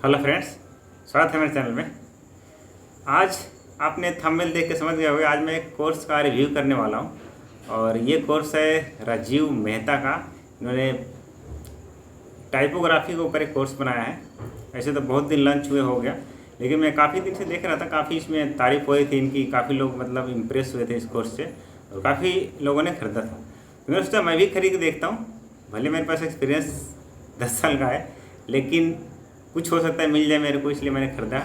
Hello friends, स्वागत है मेरे चैनल में। आज आपने थंबनेल देख के समझ गए होंगे, आज मैं एक कोर्स का रिव्यू करने वाला हूं। और ये कोर्स है राजीव मेहता का। इन्होंने टाइपोग्राफी के ऊपर एक कोर्स बनाया है। ऐसे तो बहुत दिन लॉन्च हुए हो गया, लेकिन मैं काफ़ी दिन से देख रहा था, काफ़ी इसमें तारीफ हुई थी इनकी, काफ़ी लोग मतलब इम्प्रेस हुए थे इस कोर्स से और काफ़ी लोगों ने ख़रीदा था। तो मैंने सोचा मैं भी खरीद के देखता हूँ। भले मेरे पास एक्सपीरियंस 10 साल का है, लेकिन कुछ हो सकता है मिल जाए मेरे को, इसलिए मैंने ख़रीदा।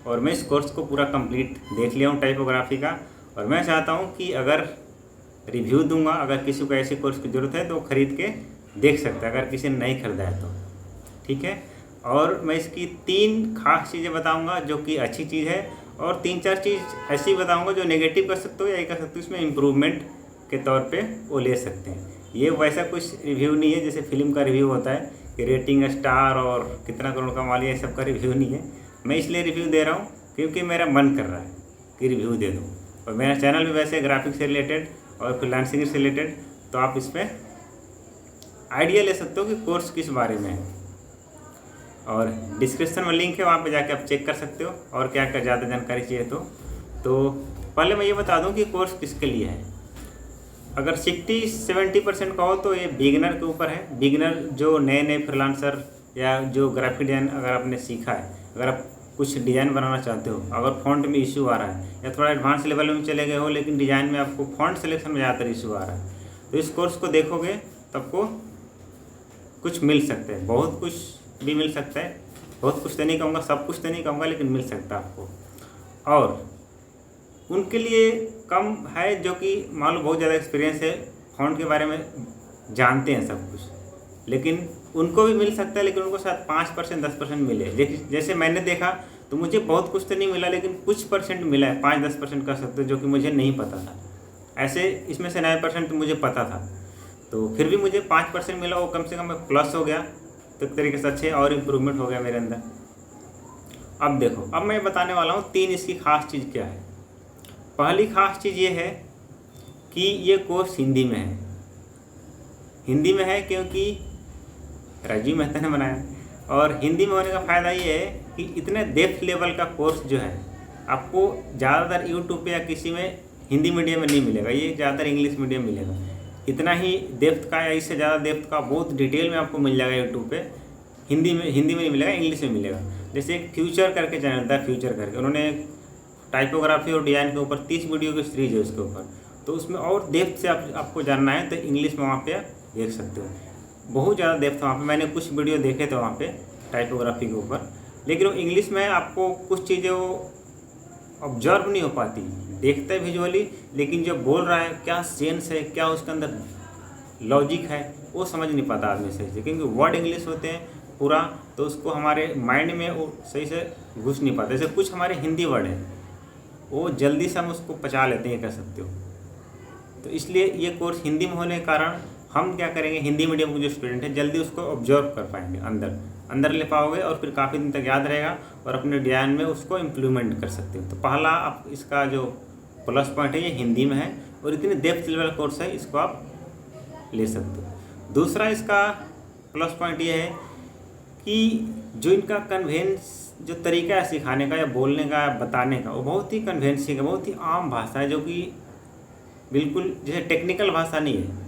और मैं इस कोर्स को पूरा कंप्लीट देख लिया हूँ टाइपोग्राफी का। और मैं चाहता हूँ कि अगर रिव्यू दूंगा, अगर किसी को ऐसे कोर्स की ज़रूरत है तो ख़रीद के देख सकता है, अगर किसी ने नहीं खरीदा है तो। ठीक है। और मैं इसकी 3 खास चीज़ें बताऊंगा जो कि अच्छी चीज़ है, और 3-4 चीज़ ऐसी बताऊंगा जो नेगेटिव कर सकते हो या ये कर सकते हो, इसमें इम्प्रूवमेंट के तौर पे वो ले सकते हैं। ये वैसा कुछ रिव्यू नहीं है जैसे फिल्म का रिव्यू होता है कि रेटिंग स्टार और कितना करोड़ का मालिक, ये सब का रिव्यू नहीं है। मैं इसलिए रिव्यू दे रहा हूँ क्योंकि मेरा मन कर रहा है कि रिव्यू दे दूँ। और मेरा चैनल भी वैसे ग्राफिक्स से रिलेटेड और फ्रीलांसिंग से रिलेटेड, तो आप इसमें आइडिया ले सकते हो कि कोर्स किस बारे में है। और डिस्क्रिप्शन में लिंक है, वहाँ पे जाके आप चेक कर सकते हो, और क्या क्या ज़्यादा जानकारी चाहिए तो पहले मैं ये बता दूँ कि कोर्स किसके लिए है। अगर 60-70% का हो तो ये बिगिनर के ऊपर है। बिगिनर जो नए नए फ्रीलांसर या जो ग्राफिक डिज़ाइन अगर आपने सीखा है, अगर आप कुछ डिज़ाइन बनाना चाहते हो, अगर फॉन्ट में इशू आ रहा है या थोड़ा एडवांस लेवल में चले गए हो लेकिन डिज़ाइन में आपको फॉन्ट सिलेक्शन में ज़्यादातर इशू आ रहा है, तो इस कोर्स को देखोगे तो आपको कुछ मिल सकता है। बहुत कुछ भी मिल सकता है, बहुत कुछ तो नहीं कहूँगा, सब कुछ तो नहीं कहूँगा, लेकिन मिल सकता है आपको। और उनके लिए कम है जो कि मान लो बहुत ज़्यादा एक्सपीरियंस है, फ़ॉन्ट के बारे में जानते हैं सब कुछ, लेकिन उनको भी मिल सकता है, लेकिन उनको शायद 5% 10% मिले। जैसे मैंने देखा तो मुझे बहुत कुछ तो नहीं मिला, लेकिन कुछ परसेंट मिला है, 5-10% कह सकते हो, जो कि मुझे नहीं पता था। ऐसे इसमें से 9% तो मुझे पता था, तो फिर भी मुझे 5% मिला, वो कम से कम प्लस हो गया, तो एक तरीके से अच्छे और इम्प्रूवमेंट हो गया मेरे अंदर। अब देखो, अब मैं बताने वाला हूँ 3 इसकी खास चीज़ क्या है। पहली खास चीज़ ये है कि ये कोर्स हिंदी में है। हिंदी में है क्योंकि राजीव मेहता ने बनाया, और हिंदी में होने का फ़ायदा ये है कि इतने डेप्थ लेवल का कोर्स जो है आपको ज़्यादातर यूट्यूब पे या किसी में हिंदी मीडियम में नहीं मिलेगा, ये ज़्यादातर इंग्लिश मीडियम मिलेगा। इतना ही डेप्थ का या इससे ज़्यादा डेप्थ का बहुत डिटेल में आपको मिल जाएगा यूट्यूब पे। हिंदी में नहीं मिलेगा, इंग्लिश में मिलेगा। जैसे एक फ्यूचर करके चैनल था, फ्यूचर करके, उन्होंने टाइपोग्राफी और डिज़ाइन के ऊपर 30 वीडियो की सीरीज है उसके ऊपर, तो उसमें और डेप्थ से आपको जानना है तो इंग्लिश में वहाँ पे देख सकते हो। बहुत ज़्यादा डेप्थ वहाँ पे, मैंने कुछ वीडियो देखे थे वहाँ पे टाइपोग्राफी के ऊपर, लेकिन वो इंग्लिश में आपको कुछ चीज़ें वो ऑब्जर्व नहीं हो पाती। देखते हैं विजुअली, लेकिन जो बोल रहा है क्या सेंस है, क्या उसके अंदर लॉजिक है, वो समझ नहीं पाता आदमी सही से, क्योंकि वर्ड इंग्लिश होते हैं पूरा, तो उसको हमारे माइंड में वो सही से घुस नहीं पाता। जैसे कुछ हमारे हिंदी वर्ड हैं, वो जल्दी से हम उसको पचा लेते हैं, कह सकते हो। तो इसलिए ये कोर्स हिंदी में होने के कारण हम क्या करेंगे, हिंदी मीडियम के जो स्टूडेंट हैं जल्दी उसको ऑब्जर्व कर पाएंगे, अंदर ले पाओगे, और फिर काफ़ी दिन तक याद रहेगा और अपने डिज़ाइन में उसको इम्प्लीमेंट कर सकते हो। तो पहला आप इसका जो प्लस पॉइंट है, ये हिंदी में है और इतनी डेप्थ लेवल कोर्स है, इसको आप ले सकते हो। दूसरा इसका प्लस पॉइंट ये है कि जो इनका कन्वेंस जो तरीका है सिखाने का या बोलने का या बताने का, वो बहुत ही कन्वेंसिंग है, बहुत ही आम भाषा है, जो कि बिल्कुल जैसे टेक्निकल भाषा नहीं है।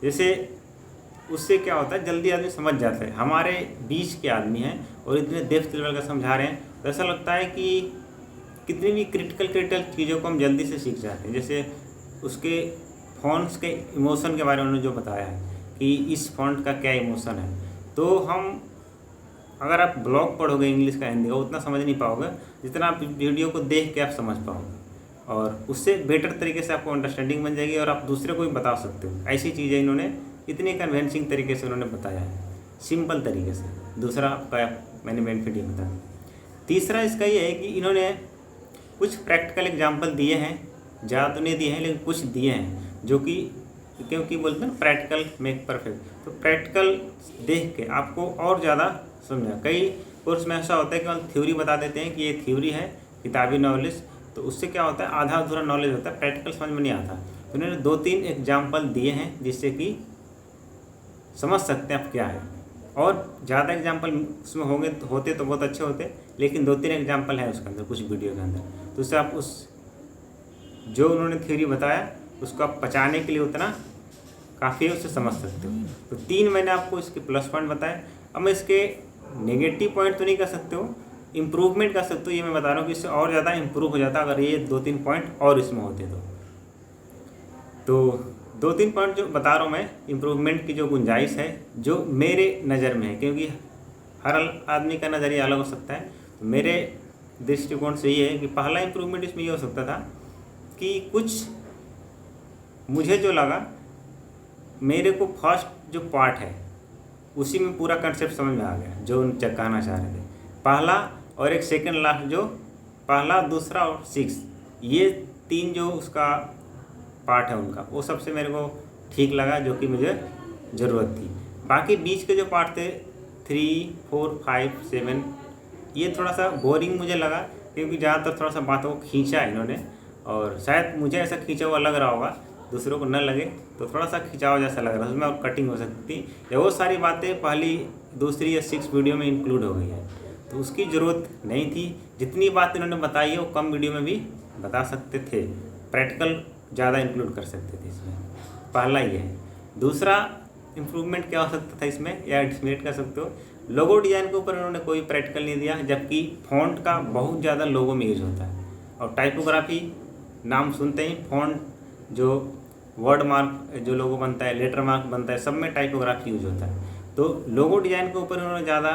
जैसे उससे क्या होता है, जल्दी आदमी समझ जाता है। हमारे बीच के आदमी हैं और इतने डेप्थ लेवल का समझा रहे हैं, तो ऐसा लगता है कि कितनी भी क्रिटिकल चीज़ों को हम जल्दी से सीख जाते हैं। जैसे उसके फॉन्ट्स के इमोशन के बारे में उन्होंने जो बताया है कि इस फॉन्ट का क्या इमोशन है, तो हम अगर आप ब्लॉग पढ़ोगे इंग्लिश का, हिंदी का, उतना समझ नहीं पाओगे जितना आप वीडियो को देख के आप समझ पाओगे, और उससे बेटर तरीके से आपको अंडरस्टैंडिंग बन जाएगी और आप दूसरे को भी बता सकते हो। ऐसी चीज़ें इन्होंने इतनी कन्वेंसिंग तरीके से उन्होंने बताया है, सिंपल तरीके से। दूसरा आपका मैंने बेनिफिट ये बताया। तीसरा इसका ये है कि इन्होंने कुछ प्रैक्टिकल एग्जाम्पल दिए हैं, ज़्यादा तो नहीं दिए हैं लेकिन कुछ दिए हैं, जो कि क्योंकि बोलते हैं ना प्रैक्टिकल मेक परफेक्ट, तो प्रैक्टिकल देख के आपको और ज़्यादा समझा। कई कोर्स में ऐसा होता है कि केवल थ्योरी बता देते हैं कि ये थ्योरी है, किताबी नॉलेज, तो उससे क्या होता है आधा अधूरा नॉलेज होता है, प्रैक्टिकल समझ में नहीं आता। तो उन्होंने 2-3 एग्जाम्पल दिए हैं जिससे कि समझ सकते हैं आप क्या है। और ज़्यादा एग्जाम्पल उसमें होते तो बहुत अच्छे होते, लेकिन 2-3 एग्जाम्पल है उसके अंदर, कुछ वीडियो के अंदर, तो उससे आप उस जो उन्होंने थ्योरी बताया उसको आप पचाने के लिए उतना काफ़ी है, उससे समझ सकते हो। तो 3 मैंने आपको इसके प्लस पॉइंट बताए। अब मैं इसके नेगेटिव पॉइंट तो नहीं कह सकते हो, इम्प्रूवमेंट कर सकते हो, ये मैं बता रहा हूँ कि इससे और ज़्यादा इम्प्रूव हो जाता अगर ये 2-3 पॉइंट और इसमें होते तो 2-3 पॉइंट जो बता रहा हूँ मैं, इम्प्रूवमेंट की जो गुंजाइश है जो मेरे नज़र में है, क्योंकि हर आदमी का नज़रिया अलग हो सकता है। तो मेरे दृष्टिकोण से ये है कि पहला इम्प्रूवमेंट इसमें ये हो सकता था कि कुछ मुझे जो लगा, मेरे को फर्स्ट जो पार्ट है उसी में पूरा कंसेप्ट समझ में आ गया जो कहना चाह रहे थे। पहला और एक सेकंड लास्ट, जो पहला, दूसरा और 6, ये 3 जो उसका पार्ट है उनका, वो सबसे मेरे को ठीक लगा, जो कि मुझे ज़रूरत थी। बाकी बीच के जो पार्ट थे 3, 4, 5, 7, ये थोड़ा सा बोरिंग मुझे लगा, क्योंकि ज़्यादातर थोड़ा सा बातों को खींचा है इन्होंने, और शायद मुझे ऐसा खींचा हुआ लग रहा होगा, दूसरों को न लगे, तो थोड़ा सा खिंचाव जैसा लग रहा है उसमें, और कटिंग हो सकती थी, या वो सारी बातें पहली, दूसरी या 6 वीडियो में इंक्लूड हो गई है, तो उसकी ज़रूरत नहीं थी। जितनी बात इन्होंने बताई है वो कम वीडियो में भी बता सकते थे, प्रैक्टिकल ज़्यादा इंक्लूड कर सकते थे इसमें। पहला ये है। दूसरा इम्प्रूवमेंट क्या हो सकता था इसमें, या एस्टिमेट कर सकते हो, लोगो डिज़ाइन के ऊपर इन्होंने कोई प्रैक्टिकल नहीं दिया, जबकि फ़ॉन्ट का बहुत ज़्यादा लोगो में यूज होता है, और टाइपोग्राफी नाम सुनते ही फ़ॉन्ट, जो वर्ड मार्क जो लोगो बनता है, लेटर मार्क बनता है, सब में टाइपोग्राफी यूज होता है। तो लोगो डिज़ाइन के ऊपर उन्होंने ज़्यादा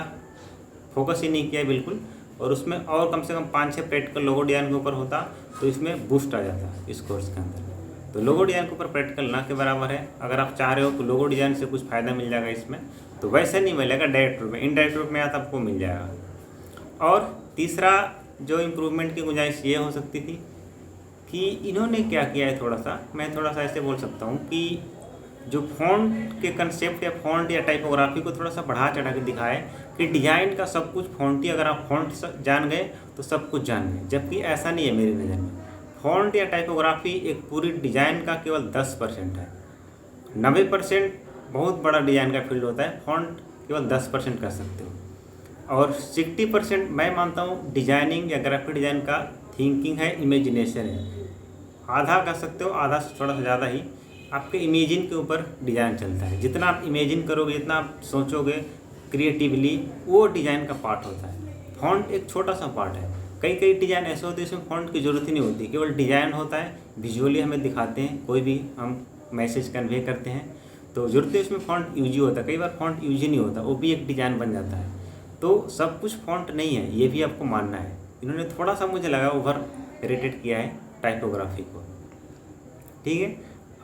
फोकस ही नहीं किया बिल्कुल, और उसमें और कम से कम 5-6 प्रैक्टिकल लोगो डिज़ाइन के ऊपर होता तो इसमें बूस्ट आ जाता इस कोर्स के अंदर। तो लोगो डिज़ाइन के ऊपर प्रैक्टिकल ना के बराबर है। अगर आप चाह रहे हो कि लोगो डिज़ाइन से कुछ फ़ायदा मिल जाएगा इसमें, तो वैसे नहीं मिलेगा डायरेक्ट रूप में, इनडायरेक्ट रूप में आता आपको मिल जाएगा। और तीसरा जो इम्प्रूवमेंट की गुंजाइश ये हो सकती थी कि इन्होंने क्या किया है, थोड़ा सा मैं थोड़ा सा ऐसे बोल सकता हूँ कि जो फ़ॉन्ट के कंसेप्ट या फ़ॉन्ट या टाइपोग्राफी को थोड़ा सा बढ़ा चढ़ा के दिखाया है कि डिज़ाइन का सब कुछ फ़ॉन्ट ही, अगर आप फ़ॉन्ट जान गए तो सब कुछ जान गए, जबकि ऐसा नहीं है मेरी नज़र में। फ़ॉन्ट या टाइपोग्राफी एक पूरी डिज़ाइन का केवल 10% है। 90% बहुत बड़ा डिज़ाइन का फील्ड होता है, फ़ॉन्ट केवल 10% कर सकते हो। और 60% मैं मानता हूँ डिज़ाइनिंग या ग्राफिक डिज़ाइन का थिंकिंग है, इमेजिनेशन है। आधा कर सकते हो, आधा से थोड़ा सा ज़्यादा ही आपके इमेजिन के ऊपर डिज़ाइन चलता है। जितना आप इमेजिन करोगे, जितना आप सोचोगे क्रिएटिवली, वो डिज़ाइन का पार्ट होता है। फ़ॉन्ट एक छोटा सा पार्ट है। कई डिज़ाइन ऐसे होते हैं जिसमें फ़ॉन्ट की ज़रूरत ही नहीं होती, केवल डिज़ाइन होता है, विजुअली हमें दिखाते हैं, कोई भी हम मैसेज कन्वे करते हैं तो ज़रूरत है उसमें फ़ॉन्ट यूज ही होता है। कई बार फ़ॉन्ट यूज ही नहीं होता, वो भी एक डिज़ाइन बन जाता है। तो सब कुछ फ़ॉन्ट नहीं है, ये भी आपको मानना है। इन्होंने थोड़ा सा मुझे लगा ओवर रेटेड किया है टाइपोग्राफी को। ठीक है,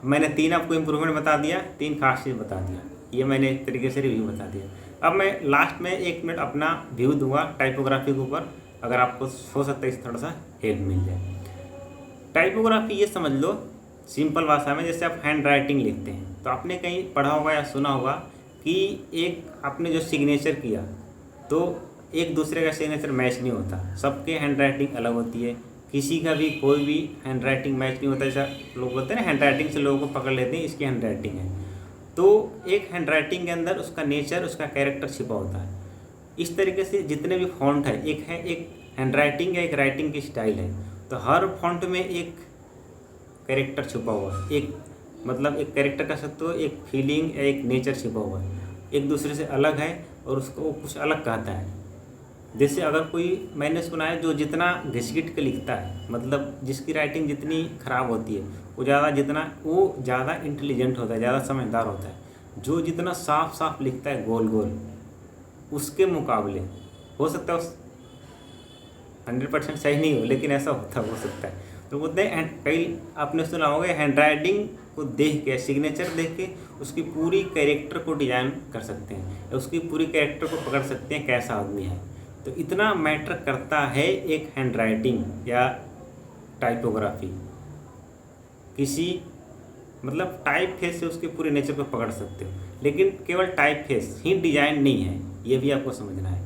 मैंने 3 आपको इम्प्रूवमेंट बता दिया, 3 खास चीज़ बता दिया, ये मैंने एक तरीके से रिव्यू बता दिया। अब मैं लास्ट में 1 मिनट अपना व्यू दूंगा टाइपोग्राफी के ऊपर, अगर आपको हो सकता है इससे थोड़ा सा हेल्प मिल जाए। टाइपोग्राफी ये समझ लो सिंपल भाषा में, जैसे आप हैंड राइटिंग लिखते हैं तो आपने कहीं पढ़ा होगा या सुना होगा कि एक आपने जो सिग्नेचर किया तो एक दूसरे का सिग्नेचर मैच नहीं होता, सबके हैंड राइटिंग अलग होती है, किसी का भी कोई भी हैंड राइटिंग मैच नहीं होता। जैसा लोग बोलते हैं ना, हैंड राइटिंग से लोगों को पकड़ लेते हैं इसकी हैंड राइटिंग है, तो एक हैंड राइटिंग के अंदर उसका नेचर, उसका कैरेक्टर छिपा होता है। इस तरीके से जितने भी फॉन्ट है, एक हैंड राइटिंग या एक राइटिंग की स्टाइल है, तो हर फॉन्ट में एक कैरेक्टर छुपा हुआ है, एक मतलब एक कैरेक्टर कह सकते हो, एक फीलिंग या एक नेचर छिपा हुआ है, एक दूसरे से अलग है और उसको कुछ अलग कहता है। जैसे अगर कोई, मैंने सुना है जो जितना घिसघिट के लिखता है, मतलब जिसकी राइटिंग जितनी ख़राब होती है वो ज़्यादा इंटेलिजेंट होता है, ज़्यादा समझदार होता है। जो जितना साफ साफ लिखता है गोल गोल, उसके मुकाबले हो सकता है 100% सही नहीं हो, लेकिन ऐसा हो सकता है। तो बोलते हैं, कई आपने सुना होगा हैंड राइटिंग को देख के, सिग्नेचर देख के उसकी पूरी कैरेक्टर को डिज़ाइन कर सकते हैं, या उसकी पूरी कैरेक्टर को पकड़ सकते हैं कैसा आदमी है। तो इतना मैटर करता है एक हैंड राइटिंग या टाइपोग्राफी। किसी मतलब टाइप फेस से उसके पूरे नेचर को पकड़ सकते हो, लेकिन केवल टाइप फेस ही डिज़ाइन नहीं है, ये भी आपको समझना है।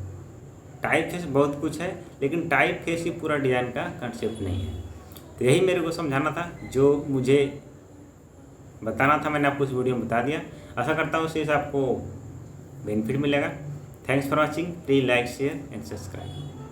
टाइप फेस बहुत कुछ है, लेकिन टाइप फेस ही पूरा डिज़ाइन का कंसेप्ट नहीं है। तो यही मेरे को समझाना था, जो मुझे बताना था मैंने आपको इस वीडियो में बता दिया। आशा करता हूँ इससे आपको बेनिफिट मिलेगा। Thanks for watching, please like share and subscribe.